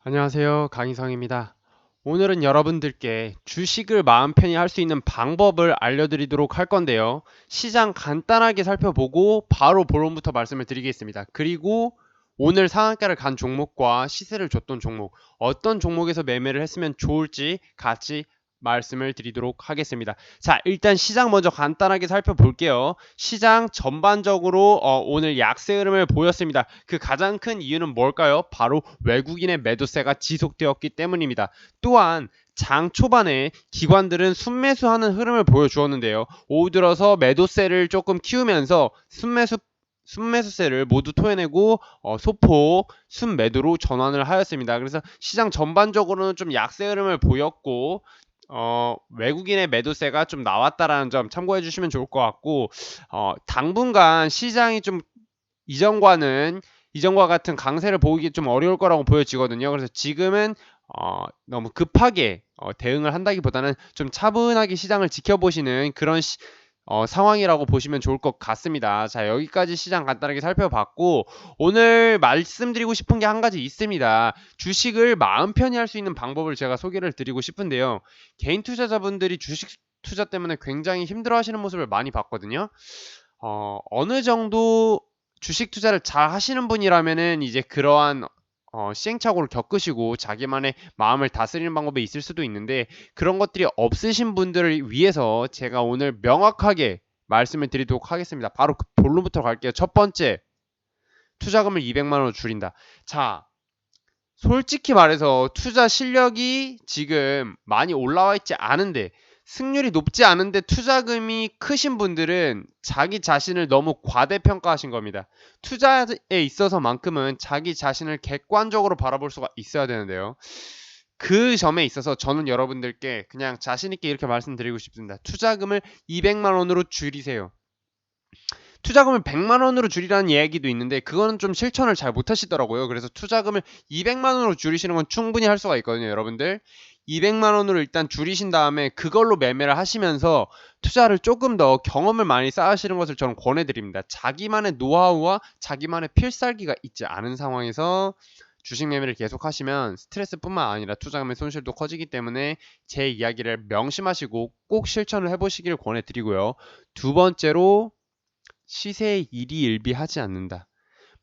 안녕하세요. 강희성입니다. 오늘은 여러분들께 주식을 마음 편히 할 수 있는 방법을 알려드리도록 할 건데요. 시장 간단하게 살펴보고 바로 본론부터 말씀을 드리겠습니다. 그리고 오늘 상한가를 간 종목과 시세를 줬던 종목, 어떤 종목에서 매매를 했으면 좋을지 같이 말씀을 드리도록 하겠습니다. 자, 일단 시장 먼저 간단하게 살펴볼게요. 시장 전반적으로 오늘 약세 흐름을 보였습니다. 그 가장 큰 이유는 뭘까요? 바로 외국인의 매도세가 지속되었기 때문입니다. 또한 장 초반에 기관들은 순매수하는 흐름을 보여주었는데요. 오후 들어서 매도세를 조금 키우면서 순매수세를 모두 토해내고 소폭 순매도로 전환을 하였습니다. 그래서 시장 전반적으로는 좀 약세 흐름을 보였고 외국인의 매도세가 좀 나왔다라는 점 참고해 주시면 좋을 것 같고 당분간 시장이 좀 이전과 같은 강세를 보기 좀 어려울 거라고 보여지거든요. 그래서 지금은 너무 급하게 대응을 한다기보다는 좀 차분하게 시장을 지켜보시는 그런 상황이라고 보시면 좋을 것 같습니다. 자, 여기까지 시장 간단하게 살펴봤고 오늘 말씀드리고 싶은 게 한 가지 있습니다. 주식을 마음 편히 할 수 있는 방법을 제가 소개를 드리고 싶은데요. 개인 투자자분들이 주식 투자 때문에 굉장히 힘들어 하시는 모습을 많이 봤거든요. 어느 정도 주식 투자를 잘 하시는 분이라면은 이제 그러한 시행착오를 겪으시고 자기만의 마음을 다스리는 방법이 있을 수도 있는데 그런 것들이 없으신 분들을 위해서 제가 오늘 명확하게 말씀을 드리도록 하겠습니다. 바로 그 본론부터 갈게요. 첫 번째, 투자금을 200만 원으로 줄인다. 자, 솔직히 말해서 투자 실력이 지금 많이 올라와 있지 않은데 승률이 높지 않은데 투자금이 크신 분들은 자기 자신을 너무 과대평가하신 겁니다. 투자에 있어서만큼은 자기 자신을 객관적으로 바라볼 수가 있어야 되는데요. 그 점에 있어서 저는 여러분들께 그냥 자신있게 이렇게 말씀드리고 싶습니다. 투자금을 200만 원으로 줄이세요. 투자금을 100만 원으로 줄이라는 이야기도 있는데 그거는 좀 실천을 잘 못하시더라고요. 그래서 투자금을 200만 원으로 줄이시는 건 충분히 할 수가 있거든요, 여러분들. 200만 원으로 일단 줄이신 다음에 그걸로 매매를 하시면서 투자를 조금 더 경험을 많이 쌓으시는 것을 저는 권해드립니다. 자기만의 노하우와 자기만의 필살기가 있지 않은 상황에서 주식 매매를 계속 하시면 스트레스뿐만 아니라 투자금의 손실도 커지기 때문에 제 이야기를 명심하시고 꼭 실천을 해보시길 권해드리고요. 두 번째로 시세에 일희일비하지 않는다.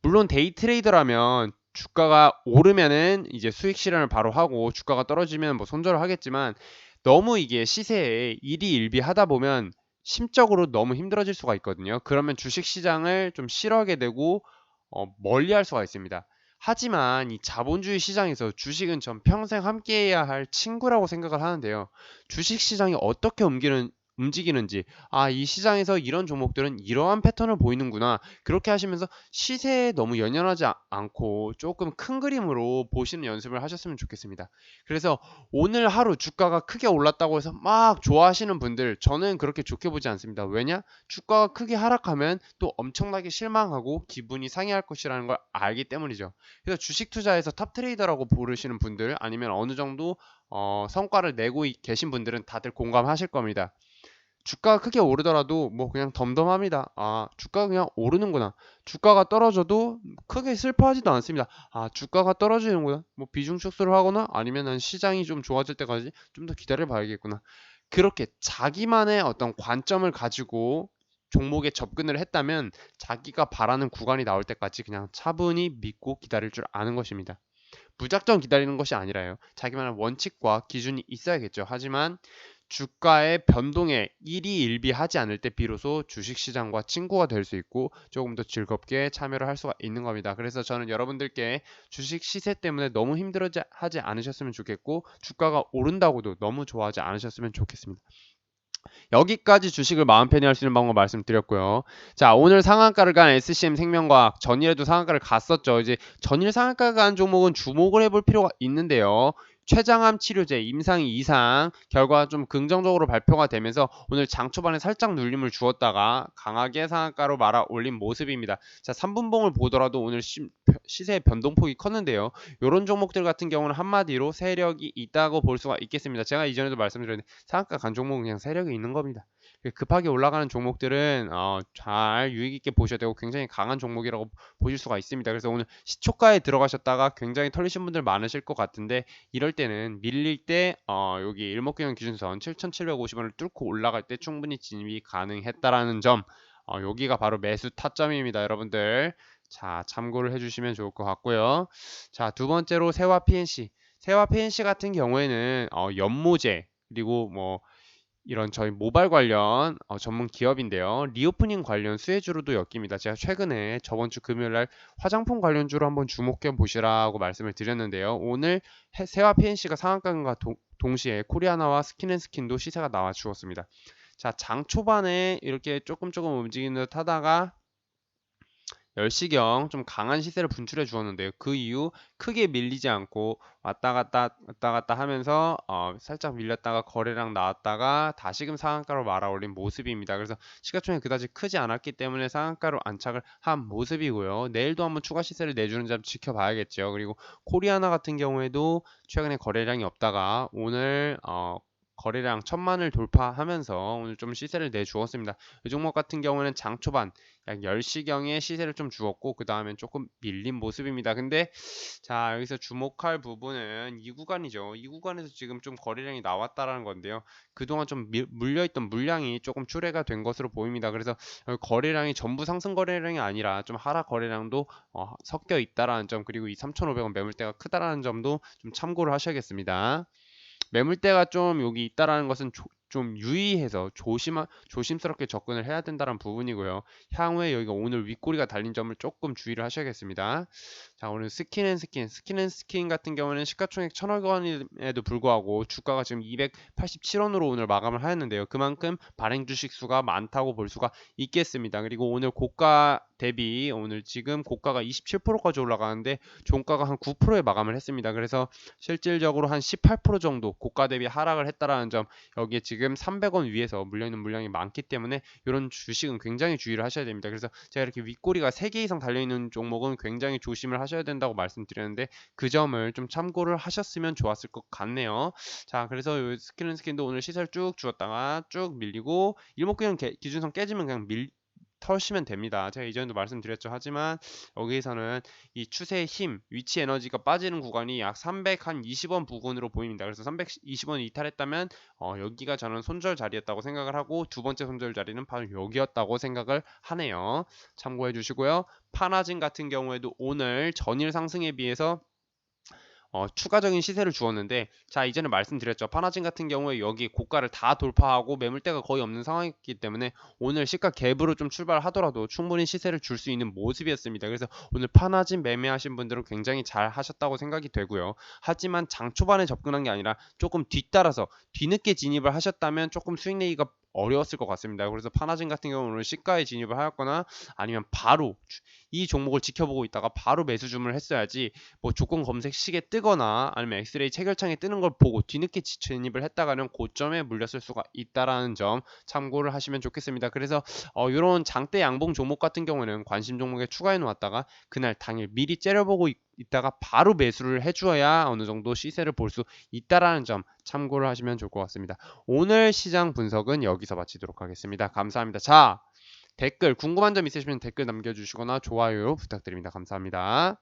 물론 데이 트레이더라면 주가가 오르면은 이제 수익 실현을 바로 하고 주가가 떨어지면 뭐 손절을 하겠지만 너무 이게 시세에 일희일비하다 보면 심적으로 너무 힘들어질 수가 있거든요. 그러면 주식 시장을 좀 싫어하게 되고 멀리할 수가 있습니다. 하지만 이 자본주의 시장에서 주식은 전 평생 함께해야 할 친구라고 생각을 하는데요. 주식 시장이 어떻게 움직이는지, 이 시장에서 이런 종목들은 이러한 패턴을 보이는구나. 그렇게 하시면서 시세에 너무 연연하지 않고 조금 큰 그림으로 보시는 연습을 하셨으면 좋겠습니다. 그래서 오늘 하루 주가가 크게 올랐다고 해서 막 좋아하시는 분들, 저는 그렇게 좋게 보지 않습니다. 왜냐? 주가가 크게 하락하면 또 엄청나게 실망하고 기분이 상해할 것이라는 걸 알기 때문이죠. 그래서 주식 투자에서 탑 트레이더라고 부르시는 분들 아니면 어느 정도 성과를 내고 계신 분들은 다들 공감하실 겁니다. 주가가 크게 오르더라도 뭐 그냥 덤덤합니다. 주가가 그냥 오르는구나. 주가가 떨어져도 크게 슬퍼하지도 않습니다. 주가가 떨어지는구나. 뭐 비중 축소를 하거나 아니면 시장이 좀 좋아질 때까지 좀 더 기다려 봐야겠구나. 그렇게 자기만의 어떤 관점을 가지고 종목에 접근을 했다면 자기가 바라는 구간이 나올 때까지 그냥 차분히 믿고 기다릴 줄 아는 것입니다. 무작정 기다리는 것이 아니라요. 자기만의 원칙과 기준이 있어야겠죠. 하지만 주가의 변동에 일희일비하지 않을 때 비로소 주식시장과 친구가 될 수 있고 조금 더 즐겁게 참여를 할 수가 있는 겁니다. 그래서 저는 여러분들께 주식 시세 때문에 너무 힘들어하지 않으셨으면 좋겠고 주가가 오른다고도 너무 좋아하지 않으셨으면 좋겠습니다. 여기까지 주식을 마음 편히 할 수 있는 방법 말씀드렸고요. 자, 오늘 상한가를 간 SCM 생명과학 전일에도 상한가를 갔었죠. 이제 전일 상한가가 간 종목은 주목을 해볼 필요가 있는데요. 췌장암 치료제 임상이 이상 결과가 좀 긍정적으로 발표가 되면서 오늘 장 초반에 살짝 눌림을 주었다가 강하게 상한가로 말아 올린 모습입니다. 자, 3분봉을 보더라도 오늘 시세의 변동폭이 컸는데요. 이런 종목들 같은 경우는 한마디로 세력이 있다고 볼 수가 있겠습니다. 제가 이전에도 말씀드렸는데 상한가 간 종목은 그냥 세력이 있는 겁니다. 급하게 올라가는 종목들은 잘 유익 있게 보셔야 되고 굉장히 강한 종목이라고 보실 수가 있습니다. 그래서 오늘 시초가에 들어가셨다가 굉장히 털리신 분들 많으실 것 같은데 이럴 때는 밀릴 때 여기 일목균형 기준선 7,750원을 뚫고 올라갈 때 충분히 진입이 가능했다라는 점 여기가 바로 매수 타점입니다, 여러분들. 자, 참고를 해주시면 좋을 것 같고요. 자, 두 번째로 세와 PNC. 세와 PNC 같은 경우에는 연모제 그리고 뭐 이런 저희 모발 관련 전문 기업인데요. 리오프닝 관련 수혜주로도 엮입니다. 제가 최근에 저번 주 금요일 날 화장품 관련주로 한번 주목해 보시라고 말씀을 드렸는데요. 오늘 세와 PNC가 상한가과 동시에 코리아나와 스킨앤스킨도 시세가 나와 주었습니다. 자, 장 초반에 이렇게 조금 움직이는 듯 하다가 10시경 좀 강한 시세를 분출해 주었는데요. 그 이후 크게 밀리지 않고 왔다 갔다 하면서 살짝 밀렸다가 거래량 나왔다가 다시금 상한가로 말아올린 모습입니다. 그래서 시가총액 그다지 크지 않았기 때문에 상한가로 안착을 한 모습이고요. 내일도 한번 추가 시세를 내주는 점 지켜봐야겠죠. 그리고 코리아나 같은 경우에도 최근에 거래량이 없다가 오늘 거래량 1,000만을 돌파하면서 오늘 좀 시세를 내주었습니다. 이 종목 같은 경우는 장 초반 약 10시경에 시세를 좀 주었고 그 다음엔 조금 밀린 모습입니다. 근데 자, 여기서 주목할 부분은 이 구간이죠. 이 구간에서 지금 좀 거래량이 나왔다라는 건데요. 그동안 좀 물려있던 물량이 조금 출회가 된 것으로 보입니다. 그래서 거래량이 전부 상승 거래량이 아니라 좀 하락 거래량도 섞여 있다라는 점, 그리고 이 3,500원 매물대가 크다라는 점도 좀 참고를 하셔야겠습니다. 매물대가 좀 여기 있다라는 것은 좀 유의해서 조심스럽게 접근을 해야 된다는 부분이고요. 향후에 여기가 오늘 윗꼬리가 달린 점을 조금 주의를 하셔야겠습니다. 자, 오늘 스킨앤스킨 같은 경우는 시가총액 1,000억 원에도 불구하고 주가가 지금 287원으로 오늘 마감을 하였는데요. 그만큼 발행 주식 수가 많다고 볼 수가 있겠습니다. 그리고 오늘 고가 대비 오늘 지금 고가가 27%까지 올라가는데 종가가 한 9%에 마감을 했습니다. 그래서 실질적으로 한 18% 정도 고가 대비 하락을 했다라는 점, 여기에 지금 300원 위에서 물려있는 물량이 많기 때문에 이런 주식은 굉장히 주의를 하셔야 됩니다. 그래서 제가 이렇게 윗꼬리가 3개 이상 달려있는 종목은 굉장히 조심을 하셔야 된다고 말씀드렸는데 그 점을 좀 참고를 하셨으면 좋았을 것 같네요. 자, 그래서 스킨도 오늘 시세를 쭉 주었다가 쭉 밀리고 일목균형 기준선 깨지면 그냥 터시면 됩니다. 제가 이전에도 말씀드렸죠. 하지만 여기에서는 이 추세의 힘, 위치 에너지가 빠지는 구간이 약 320원 부근으로 보입니다. 그래서 320원 이탈했다면 여기가 저는 손절 자리였다고 생각을 하고 두 번째 손절 자리는 바로 여기였다고 생각을 하네요. 참고해 주시고요. 파나진 같은 경우에도 오늘 전일 상승에 비해서 추가적인 시세를 주었는데, 자, 이전에 말씀드렸죠. 파나진 같은 경우에 여기 고가를 다 돌파하고 매물대가 거의 없는 상황이기 때문에 오늘 시가 갭으로 좀 출발하더라도 충분히 시세를 줄 수 있는 모습이었습니다. 그래서 오늘 파나진 매매하신 분들은 굉장히 잘 하셨다고 생각이 되고요. 하지만 장 초반에 접근한 게 아니라 조금 뒤따라서 뒤늦게 진입을 하셨다면 조금 수익 내기가 어려웠을 것 같습니다. 그래서 파나진 같은 경우는 오늘 시가에 진입을 하였거나 아니면 바로 이 종목을 지켜보고 있다가 바로 매수 주문을 했어야지, 뭐 조건 검색 시계 뜨거나 아니면 엑스레이 체결창에 뜨는 걸 보고 뒤늦게 진입을 했다가는 고점에 물렸을 수가 있다라는 점 참고를 하시면 좋겠습니다. 그래서 이런 장대 양봉 종목 같은 경우는 관심 종목에 추가해 놓았다가 그날 당일 미리 째려보고 있다가 바로 매수를 해주어야 어느 정도 시세를 볼 수 있다라는 점 참고를 하시면 좋을 것 같습니다. 오늘 시장 분석은 여기서 마치도록 하겠습니다. 감사합니다. 자, 댓글 궁금한 점 있으시면 댓글 남겨주시거나 좋아요 부탁드립니다. 감사합니다.